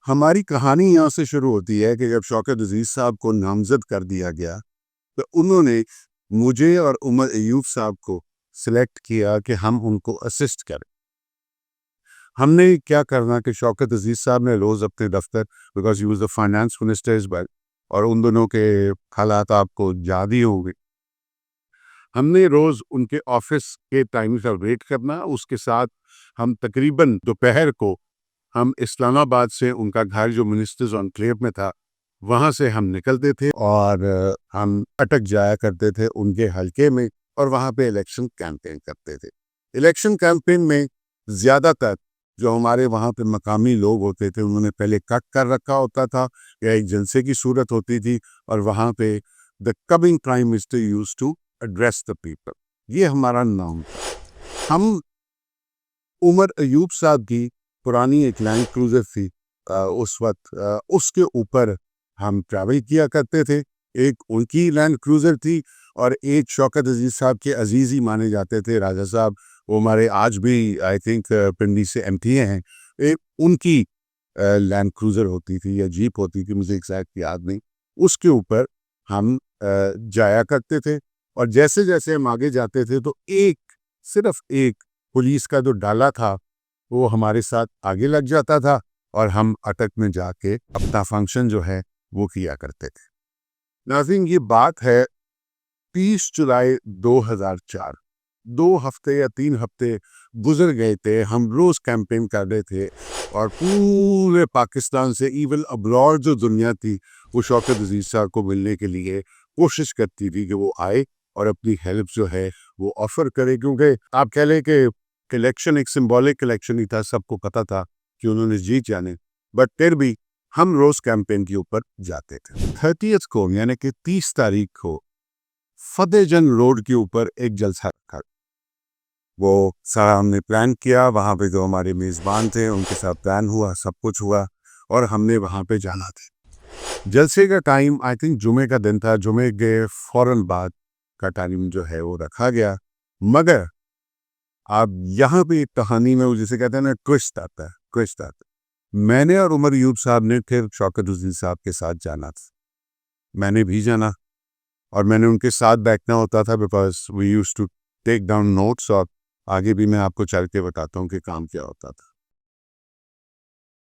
ہماری کہانی یہاں سے شروع ہوتی ہے کہ جب شوکت عزیز صاحب کو نامزد کر دیا گیا تو انہوں نے مجھے اور عمر ایوب صاحب کو سلیکٹ کیا کہ ہم ان کو اسسٹ کریں۔ ہم نے کیا کرنا کہ شوکت عزیز صاحب نے روز اپنے دفتر، because he was the finance minister as well, اور ان دنوں کے حالات آپ کو یاد ہی ہوں گے، ہم نے روز ان کے آفس کے ٹائم کا ویٹ کرنا۔ اس کے ساتھ ہم تقریباً دوپہر کو ہم اسلام آباد سے ان کا گھر جو منسٹرز انکلیو میں تھا وہاں سے ہم نکلتے تھے اور ہم اٹک جایا کرتے تھے ان کے حلقے میں، اور وہاں پہ الیکشن کیمپین کرتے تھے۔ الیکشن کیمپین میں زیادہ تر جو ہمارے وہاں پہ مقامی لوگ ہوتے تھے انہوں نے پہلے کٹ کر رکھا ہوتا تھا یا ایک جلسے کی صورت ہوتی تھی، اور وہاں پہ the coming prime minister use to address the people, یہ ہمارا نام تھا۔ ہم عمر ایوب صاحب کی پرانی ایک لینڈ کروزر تھی، اس وقت اس کے اوپر ہم ٹریول کیا کرتے تھے۔ ایک ان کی لینڈ کروزر تھی اور ایک شوکت عزیز صاحب کے عزیز ہی مانے جاتے تھے راجہ صاحب، وہ ہمارے آج بھی آئی تھنک پنڈی سے ایم پی ہیں، ایک ان کی لینڈ کروزر ہوتی تھی یا جیپ ہوتی تھی، مجھے ایگزیکٹ یاد نہیں، اس کے اوپر ہم جایا کرتے تھے۔ اور جیسے جیسے ہم آگے جاتے تھے تو صرف ایک پولیس کا جو ڈالا تھا وہ ہمارے ساتھ آگے لگ جاتا تھا، اور ہم اٹک میں جا کے اپنا فنکشن جو ہے وہ کیا کرتے تھے۔ ناظرین، یہ بات ہے 30 جولائی 2004، 2 ہفتے یا 3 ہفتے گزر گئے تھے، ہم روز کیمپین کر رہے تھے، اور پورے پاکستان سے ایون ابراڈ جو دنیا تھی وہ شوکت عزیز صاحب کو ملنے کے لیے کوشش کرتی تھی کہ وہ آئے اور اپنی ہیلپ جو ہے وہ آفر کرے، کیونکہ آپ کہہ لیں کہ الیکشن ایک سمبولک الیکشن ہی تھا، سب کو پتا تھا کہ انہوں نے جیت جانے، بٹ پھر بھی ہم روز کیمپین کے اوپر جاتے تھے۔ 30 کو یعنی کہ 30 تاریخ کو فتح جنگ روڈ کے اوپر ایک جلسہ رکھا، وہ سارا ہم نے پلان کیا، وہاں پہ جو ہمارے میزبان تھے ان کے ساتھ پلان ہوا، سب کچھ ہوا، اور ہم نے وہاں پہ جانا تھا۔ جلسے کا ٹائم آئی تھنک جمعے کا دن تھا، جمعے کے فوراً بعد کا ٹائم جو ہے وہ رکھا گیا، مگر آپ یہاں پہ ایک کہانی میں جسے کہتے ہیں نا ٹوسٹ آتا ہے۔ میں نے اور عمر ایوب صاحب نے پھر شوکت عزیز صاحب کے ساتھ جانا تھا، میں نے بھی جانا، اور میں نے ان کے ساتھ بیٹھنا ہوتا تھا، because we use to take down notes, اور آگے بھی میں آپ کو چل کے بتاتا ہوں کہ کام کیا ہوتا تھا۔